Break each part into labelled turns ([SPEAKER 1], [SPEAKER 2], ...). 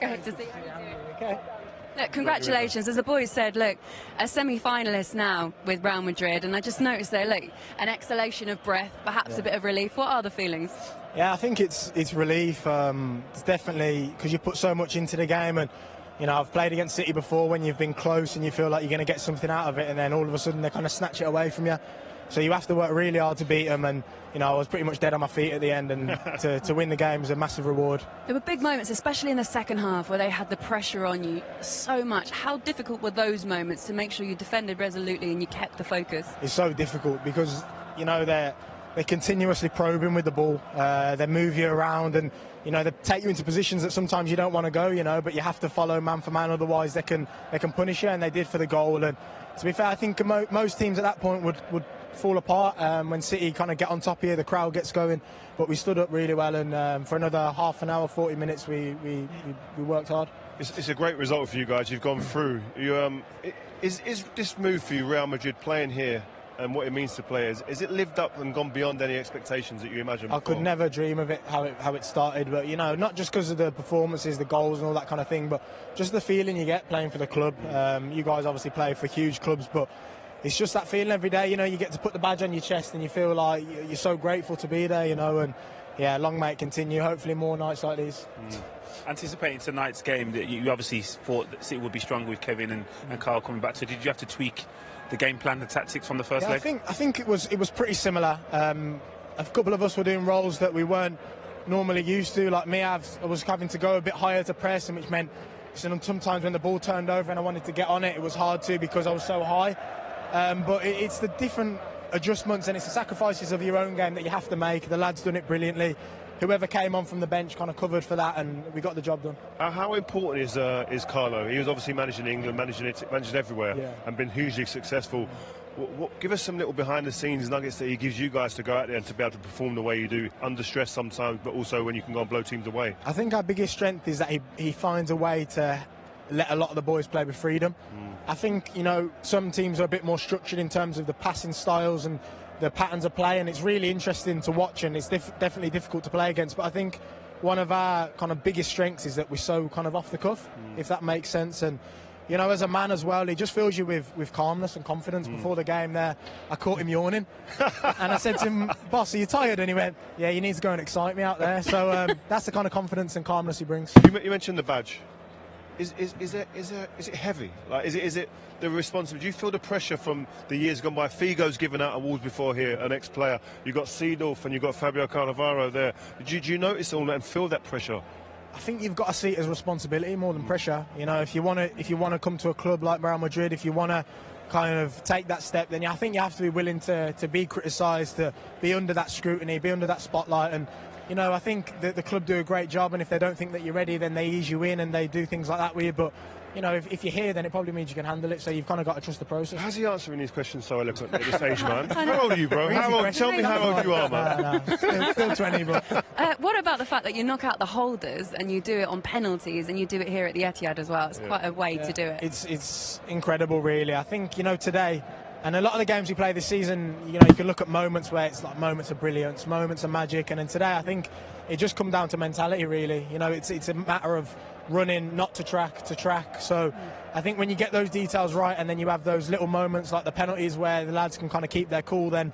[SPEAKER 1] Great to see you.
[SPEAKER 2] Okay.
[SPEAKER 1] Look, congratulations. As the boys said, look, a semi-finalist now with Real Madrid, and I just noticed there, look, an exhalation of breath, perhaps a bit of relief. What are the feelings?
[SPEAKER 2] Yeah, I think it's relief. It's definitely because you put so much into the game, and you know, I've played against City before when you've been close and you feel like you're going to get something out of it, and then all of a sudden they kind of snatch it away from you. So you have to work really hard to beat them, and you know, I was pretty much dead on my feet at the end, and to win the game was a massive reward.
[SPEAKER 1] There were big moments, especially in the second half, where they had the pressure on you so much. How difficult were those moments to make sure you defended resolutely and you kept the focus?
[SPEAKER 2] It's so difficult because, you know, they're continuously probing with the ball. They move you around, and you know, they take you into positions that sometimes you don't want to go, you know, but you have to follow man for man, otherwise they can punish you, and they did for the goal. And to be fair, I think most teams at that point would fall apart when City kind of get on top here, the crowd gets going, but we stood up really well, and for another half an hour, 40 minutes, we worked hard.
[SPEAKER 3] It's a great result for you guys. You've gone through. Is this move for you, Real Madrid, playing here, and what it means to players, is it lived up and gone beyond any expectations that you imagined before?
[SPEAKER 2] I could never dream of it, how it started, but you know, not just because of the performances, the goals and all that kind of thing, but just the feeling you get playing for the club. You guys obviously play for huge clubs, but it's just that feeling every day, you know, you get to put the badge on your chest and you feel like you're so grateful to be there, you know, and yeah, long may it continue, hopefully more nights like these.
[SPEAKER 4] Anticipating tonight's game, that you obviously thought that City would be stronger with Kevin and Carl coming back, so did you have to tweak the game plan, the tactics from the first leg?
[SPEAKER 2] I think it was pretty similar. A couple of us were doing roles that we weren't normally used to, like me, I was having to go a bit higher to press, and which meant sometimes when the ball turned over and I wanted to get on it, it was hard to because I was so high. But it's the different adjustments and it's the sacrifices of your own game that you have to make. The lads done it brilliantly. Whoever came on from the bench kind of covered for that, and we got the job done.
[SPEAKER 3] How important is Carlo? He was obviously managing England, managing everywhere, and been hugely successful. Give us some little behind-the-scenes nuggets that he gives you guys to go out there and to be able to perform the way you do, under stress sometimes, but also when you can go and blow teams away. I
[SPEAKER 2] think our biggest strength is that he finds a way to let a lot of the boys play with freedom. I think, you know, some teams are a bit more structured in terms of the passing styles and the patterns of play, and it's really interesting to watch, and it's definitely difficult to play against. But I think one of our kind of biggest strengths is that we're so kind of off the cuff, if that makes sense. And you know, as a man as well, he just fills you with calmness and confidence. Before the game there, I caught him yawning, and I said to him, "Boss, are you tired?" And he went, "Yeah, you need to go and excite me out there." So that's the kind of confidence and calmness he brings.
[SPEAKER 3] You mentioned the badge. Is it heavy? Like, is it the responsibility? Do you feel the pressure from the years gone by? Figo's given out awards before here, an ex-player. You've got Seedorf and you've got Fabio Cannavaro there. Do you notice all that and feel that pressure?
[SPEAKER 2] I think you've got to see it as responsibility more than pressure. You know, if you want to come to a club like Real Madrid, if you want to kind of take that step, then I think you have to be willing to be criticised, to be under that scrutiny, be under that spotlight. And you know, I think that the club do a great job, and if they don't think that you're ready, then they ease you in and they do things like that with you. But you know, if you're here, then it probably means you can handle it. So you've kind of got to trust the process.
[SPEAKER 3] How's he answering these questions so eloquently at this age, man? How old are you, bro? Tell me how old you are, man.
[SPEAKER 2] Still 20, bro.
[SPEAKER 1] What about the fact that you knock out the holders and you do it on penalties, and you do it here at the Etihad as well? It's quite a way to do it.
[SPEAKER 2] It's incredible, really. I think, you know, today, and a lot of the games we play this season, you know, you can look at moments where it's like moments of brilliance, moments of magic, and then today I think it just comes down to mentality, really. You know, it's a matter of running not to track, to track. So I think when you get those details right, and then you have those little moments like the penalties where the lads can kind of keep their cool, then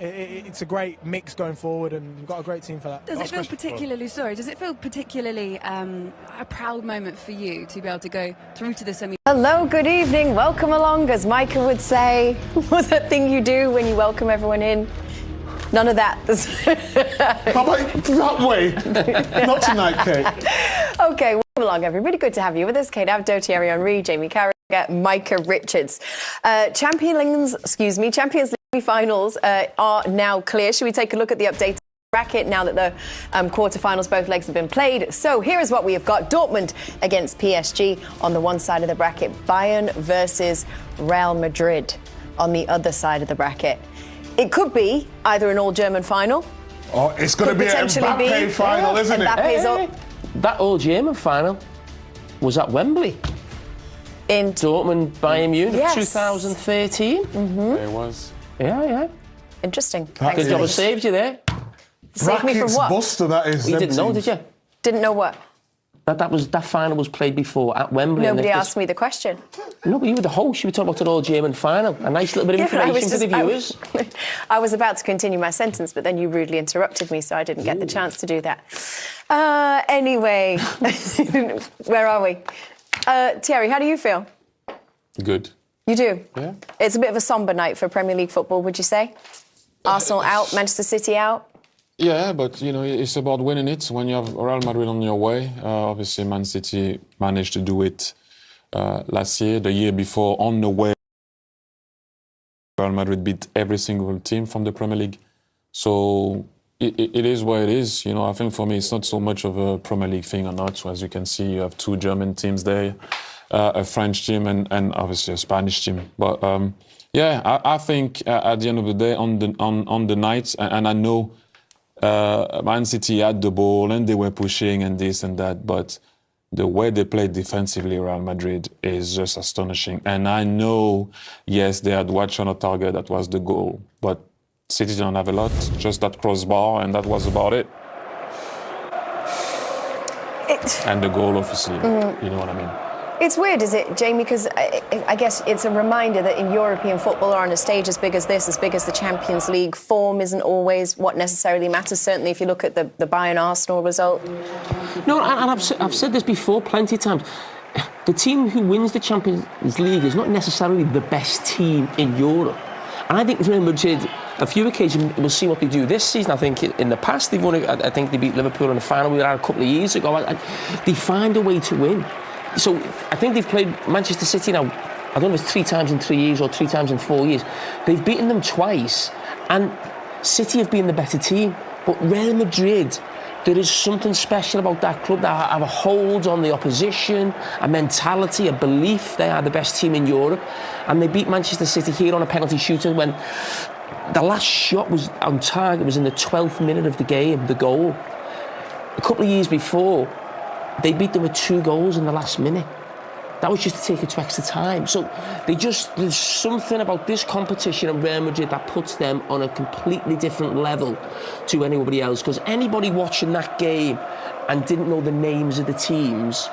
[SPEAKER 2] it's a great mix going forward, and we've got a great team for that.
[SPEAKER 1] Does it feel particularly a proud moment for you to be able to go through to the semi?
[SPEAKER 5] Hello, good evening, welcome along, as Micah would say. What's that thing you do when you welcome everyone in? None of that.
[SPEAKER 6] How about that way? Not tonight, Kate.
[SPEAKER 5] Okay, welcome along, everybody. Good to have you with us. Kate Abdo, Thierry Henry, Jamie Carragher, Micah Richards. Champions League finals are now clear. Should we take a look at the updated bracket now that the quarterfinals, both legs have been played? So here is what we have got. Dortmund against PSG on the one side of the bracket. Bayern versus Real Madrid on the other side of the bracket. It could be either an all-German final.
[SPEAKER 6] Oh, it's going to be an Mbappe final, isn't it?
[SPEAKER 7] That all-German final was at Wembley.
[SPEAKER 5] In
[SPEAKER 7] Dortmund, Bayern Munich,
[SPEAKER 5] yes.
[SPEAKER 7] 2013.
[SPEAKER 6] It was.
[SPEAKER 7] Yeah.
[SPEAKER 5] Interesting.
[SPEAKER 7] Good job, I saved you there.
[SPEAKER 5] Saved me from what?
[SPEAKER 6] Buster, that is.
[SPEAKER 7] You didn't know, did you?
[SPEAKER 5] Didn't know what?
[SPEAKER 7] That final was played before at Wembley.
[SPEAKER 5] Nobody asked me the question.
[SPEAKER 7] No, but you were the host. You were talking about an all-German final. A nice little bit of information for the viewers.
[SPEAKER 5] I was about to continue my sentence, but then you rudely interrupted me, so I didn't get the chance to do that. Anyway, where are we? Thierry, how do you feel?
[SPEAKER 8] Good.
[SPEAKER 5] You do?
[SPEAKER 8] Yeah.
[SPEAKER 5] It's a bit of a sombre night for Premier League football, would you say? Arsenal out, Manchester City out?
[SPEAKER 8] Yeah, but, you know, it's about winning it when you have Real Madrid on your way. Obviously, Man City managed to do it last year. The year before, on the way, Real Madrid beat every single team from the Premier League. So it is what it is. You know, I think for me, it's not so much of a Premier League thing or not. So as you can see, you have 2 German teams there, a French team and obviously a Spanish team. But yeah, I think at the end of the day, on the night, and I know Man City had the ball and they were pushing and this and that, but the way they played defensively, Real Madrid, is just astonishing. And I know, yes, they had one shot on target, that was the goal, but City didn't have a lot, just that crossbar, and that was about it. And the goal, obviously, you know what I mean.
[SPEAKER 5] It's weird, is it, Jamie? Because I guess it's a reminder that in European football, or on a stage as big as this, as big as the Champions League, form isn't always what necessarily matters. Certainly, if you look at the Bayern-Arsenal result.
[SPEAKER 7] No, and I've said this before plenty of times. The team who wins the Champions League is not necessarily the best team in Europe. And I think Real Madrid, a few occasions, we'll see what they do this season. I think in the past, they've won. I think they beat Liverpool in the final we had a couple of years ago. They find a way to win. So I think they've played Manchester City now, I don't know if it's 3 times in 3 years or 3 times in 4 years. They've beaten them twice, and City have been the better team. But Real Madrid, there is something special about that club that have a hold on the opposition, a mentality, a belief they are the best team in Europe. And they beat Manchester City here on a penalty shootout when the last shot was on target, was in the 12th minute of the game, the goal. A couple of years before, they beat them with 2 goals in the last minute. That was just to take it to extra time. So there's something about this competition at Real Madrid that puts them on a completely different level to anybody else. Because anybody watching that game and didn't know the names of the teams,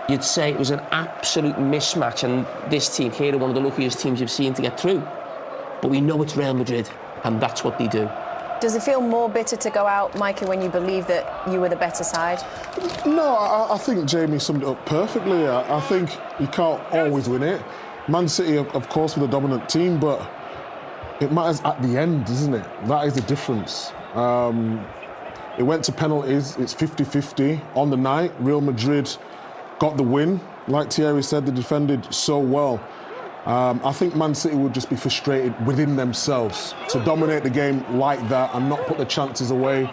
[SPEAKER 7] you'd say it was an absolute mismatch. And this team here are one of the luckiest teams you've seen to get through. But we know it's Real Madrid, and that's what they do.
[SPEAKER 5] Does it feel more bitter to go out, Micah, when you believe that you were the better side?
[SPEAKER 6] No, I think Jamie summed it up perfectly. I think you can't always win it. Man City, of course, were the dominant team, but it matters at the end, isn't it? That is the difference. It went to penalties. It's 50-50 on the night. Real Madrid got the win. Like Thierry said, they defended so well. I think Man City would just be frustrated within themselves to dominate the game like that and not put the chances away.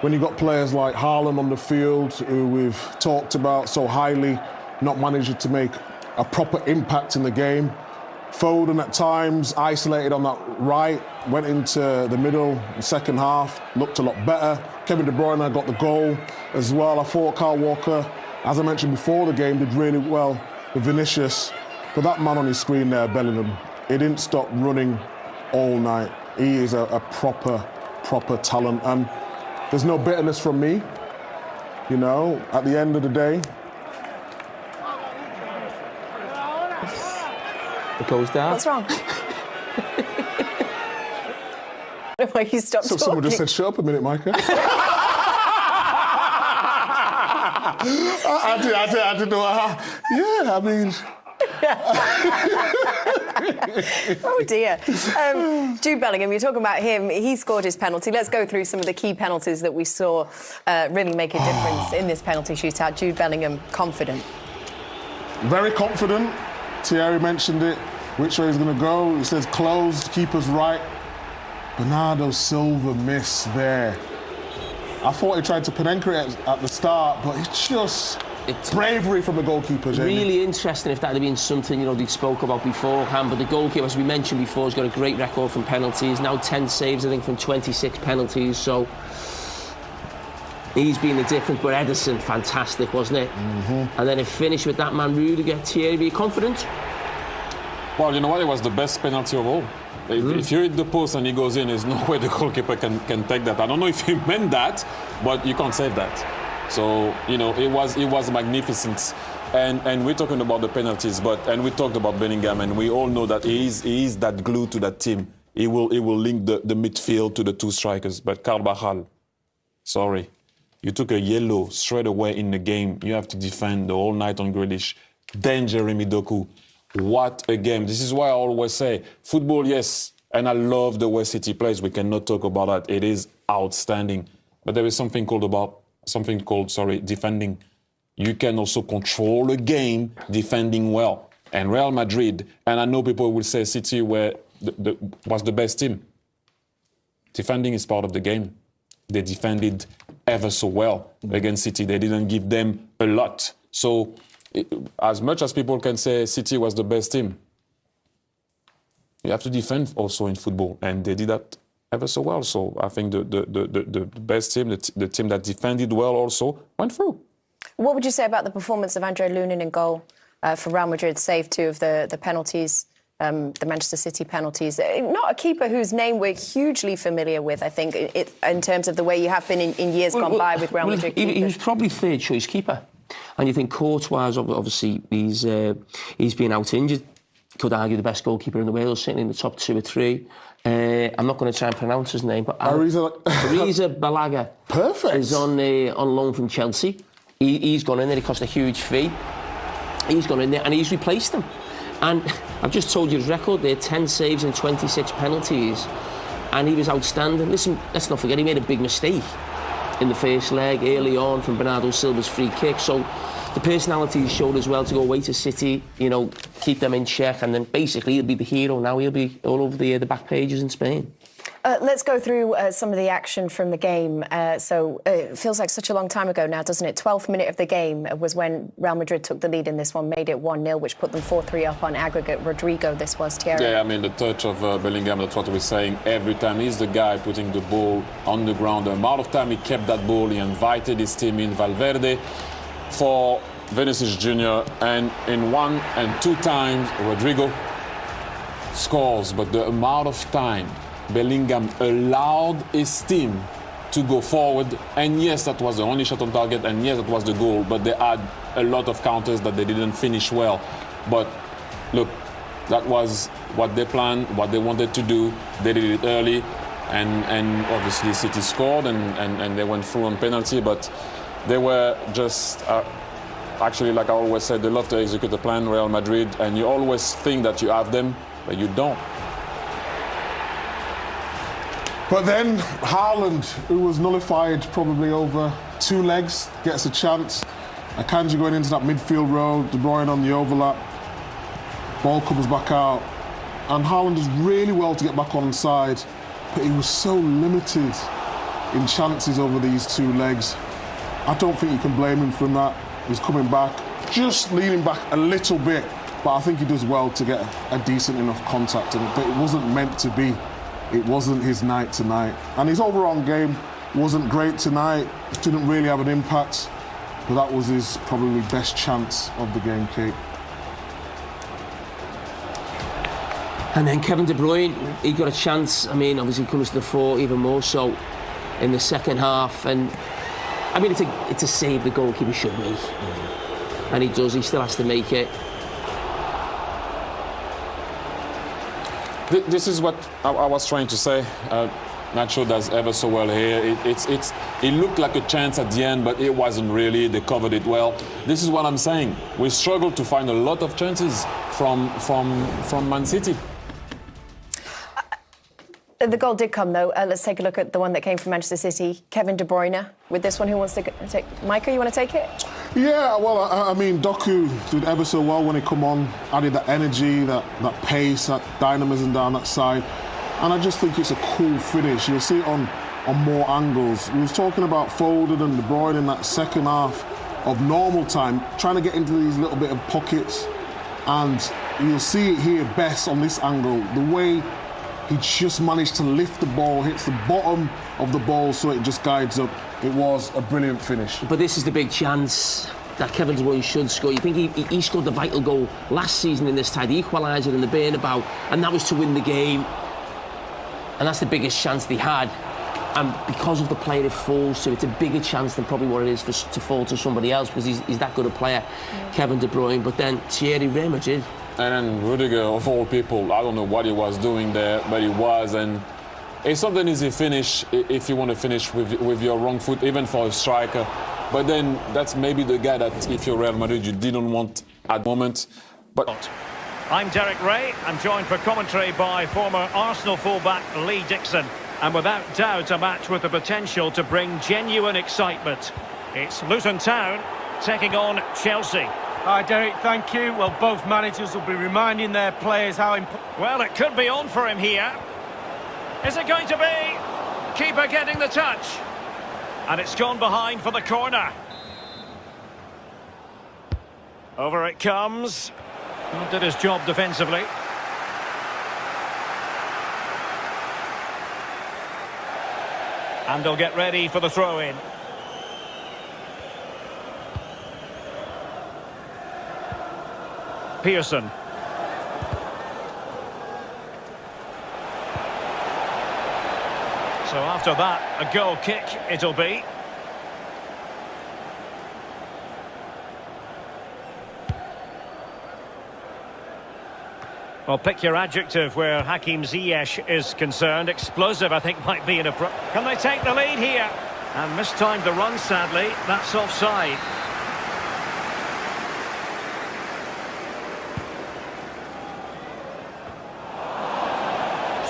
[SPEAKER 6] When you've got players like Haaland on the field, who we've talked about so highly, not managing to make a proper impact in the game. Foden at times, isolated on that right, went into the middle, the second half, looked a lot better. Kevin De Bruyne got the goal as well. I thought Kyle Walker, as I mentioned before the game, did really well with Vinicius. But that man on his screen there, Bellingham, he didn't stop running all night. He is a proper talent. And there's no bitterness from me, you know, at the end of the day.
[SPEAKER 7] It goes down.
[SPEAKER 5] What's wrong? Why you stopped talking?
[SPEAKER 6] Someone just said, shut up a minute, Micah. I didn't know. Yeah, I mean...
[SPEAKER 5] Oh dear. Jude Bellingham, you're talking about him. He scored his penalty. Let's go through some of the key penalties that we saw really make a difference in this penalty shootout. Jude Bellingham, confident.
[SPEAKER 6] Very confident. Thierry mentioned it. Which way he's going to go? He says closed, keeper's right. Bernardo Silva miss there. I thought he tried to Panenka at the start, but it's just... It's bravery from the goalkeeper, Jamie.
[SPEAKER 7] Really interesting if that had been something, you know, they spoke about beforehand. But the goalkeeper, as we mentioned before, has got a great record from penalties. Now 10 saves, I think, from 26 penalties. So he's been the difference. But Ederson, fantastic, wasn't it? Mm-hmm. And then it finished with that man, Rudiger. Thierry, are you confident?
[SPEAKER 8] Well, you know what? It was the best penalty of all. If you hit the post and he goes in, there's no way the goalkeeper can take that. I don't know if he meant that, but you can't save that. So, you know, it was magnificent. And we're talking about the penalties, and we talked about Bellingham, and we all know that he is that glue to that team. He will link the midfield to the two strikers. But Carvajal, sorry, you took a yellow straight away in the game. You have to defend the whole night on Grealish. Then Jeremy Doku. What a game. This is why I always say, football, yes, and I love the way City plays. We cannot talk about that. It is outstanding. But there is something called defending. You can also control a game defending well. And Real Madrid, and I know people will say City was the best team. Defending is part of the game. They defended ever so well against City. They didn't give them a lot. So, as much as people can say City was the best team, you have to defend also in football, and they did that ever so well. So I think the best team, the team that defended well also, went through.
[SPEAKER 5] What would you say about the performance of Andre Lunin in goal for Real Madrid, save two of the penalties, the Manchester City penalties? Not a keeper whose name we're hugely familiar with, I think, in terms of the way you have been in years gone by with Real Madrid keepers.
[SPEAKER 7] He was probably third choice keeper. And you think Courtois, obviously, he's been out injured. Could argue the best goalkeeper in the world, sitting in the top 2 or 3. I'm not going to try and pronounce his name, but Ariza Balaga.
[SPEAKER 6] Perfect.
[SPEAKER 7] Is on loan from Chelsea. He's gone in there. He cost a huge fee. He's gone in there and he's replaced them. And I've just told you his record there: 10 saves and 26 penalties, and he was outstanding. Listen, let's not forget he made a big mistake in the first leg early on from Bernardo Silva's free kick. So the personality he showed as well to go away to City, you know, keep them in check, and then basically he'll be the hero now. He'll be all over the back pages in Spain.
[SPEAKER 5] Let's go through some of the action from the game. It feels like such a long time ago now, doesn't it? 12th minute of the game was when Real Madrid took the lead in this one, made it 1-0, which put them 4-3 up on aggregate. Rodrigo, this was, Thierry.
[SPEAKER 8] Yeah, I mean, the touch of Bellingham, that's what we're saying every time. He's the guy putting the ball on the ground. The amount of time he kept that ball, he invited his team in, Valverde, for Vinicius Jr., and in 1 and 2 times, Rodrigo scores. But the amount of time Bellingham allowed his team to go forward, and yes, that was the only shot on target, and yes, that was the goal, but they had a lot of counters that they didn't finish well. But look, that was what they planned, what they wanted to do. They did it early, and obviously City scored, and they went through on penalty, but they were just actually, like I always said, they love to execute the plan, Real Madrid, and you always think that you have them, but you don't.
[SPEAKER 6] But then Haaland, who was nullified probably over 2 legs, gets a chance. Akanji going into that midfield row, De Bruyne on the overlap. Ball comes back out. And Haaland does really well to get back on side, but he was so limited in chances over these 2 legs. I don't think you can blame him for that. He's coming back, just leaning back a little bit, but I think he does well to get a decent enough contact, but it wasn't meant to be. It wasn't his night tonight. And his overall game wasn't great tonight. Didn't really have an impact. But that was his probably best chance of the game, Kate.
[SPEAKER 7] And then Kevin De Bruyne, he got a chance. I mean, obviously he comes to the fore even more so in the second half. And I mean, it's a save the goalkeeper should make. And he does. He still has to make it.
[SPEAKER 8] This is what I was trying to say. Nacho does ever so well here. It looked like a chance at the end, but it wasn't really. They covered it well. This is what I'm saying. We struggled to find a lot of chances from Man City.
[SPEAKER 5] The goal did come, though. Let's take a look at the one that came from Manchester City. Kevin De Bruyne. With this one, who wants to take? Micah, you want to take it?
[SPEAKER 6] Yeah, well, I mean, Doku did ever so well when he come on. Added that energy, that pace, that dynamism down that side. And I just think it's a cool finish. You'll see it on more angles. We was talking about Foden and De Bruyne in that second half of normal time, trying to get into these little bit of pockets. And you'll see it here best on this angle. The way he just managed to lift the ball, hits the bottom of the ball so it just guides up. It was a brilliant finish.
[SPEAKER 7] But this is the big chance that Kevin De Bruyne should score. You think he scored the vital goal last season in this tie, the equaliser in the Bernabeu, and that was to win the game. And that's the biggest chance they had. And because of the player it falls to, it's a bigger chance than probably what it is to fall to somebody else, because he's that good a player, Kevin De Bruyne. But then Thierry, Real Madrid.
[SPEAKER 8] And then Rudiger, of all people, I don't know what he was doing there, but he was. And it's not an easy finish if you want to finish with your wrong foot, even for a striker. But then that's maybe the guy that, if you're Real Madrid, you didn't want at the moment. But
[SPEAKER 9] I'm Derek Ray. I'm joined for commentary by former Arsenal fullback Lee Dixon. And without doubt, a match with the potential to bring genuine excitement. It's Luton Town taking on Chelsea.
[SPEAKER 10] Hi, Derek, thank you. Well, both managers will be reminding their players how important...
[SPEAKER 9] Well, it could be on for him here. Is it going to be? Keeper getting the touch. And it's gone behind for the corner. Over it comes. Well, did his job defensively. And they'll get ready for the throw-in. Pearson. So after that, a goal kick it'll be. Well, pick your adjective where Hakim Ziyech is concerned. Explosive, I think, might be an approach. Can they take the lead here? And mistimed the run, sadly. That's offside.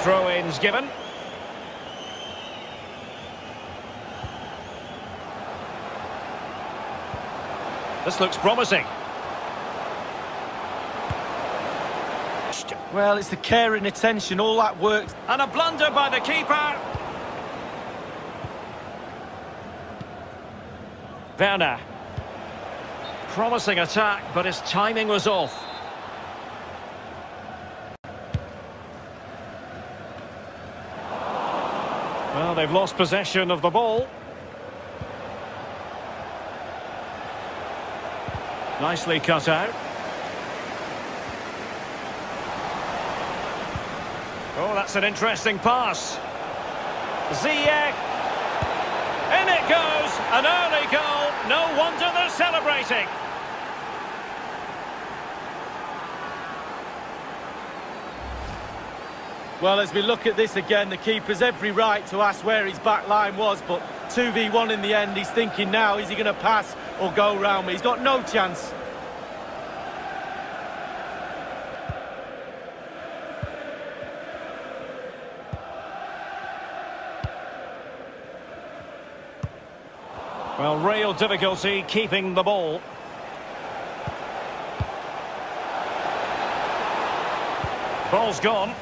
[SPEAKER 9] Throw-ins given. This looks promising.
[SPEAKER 10] Well, it's the care and attention, all that works.
[SPEAKER 9] And a blunder by the keeper. Werner. Promising attack, but his timing was off. Well, they've lost possession of the ball. Nicely cut out. Oh, that's an interesting pass. Ziyech. In it goes. An early goal. No wonder they're celebrating.
[SPEAKER 10] Well, as we look at this again, the keeper's every right to ask where his back line was, but 2v1 in the end. He's thinking now, is he going to pass or go round me? He's got no chance.
[SPEAKER 9] Well, real difficulty keeping the ball. Ball's gone.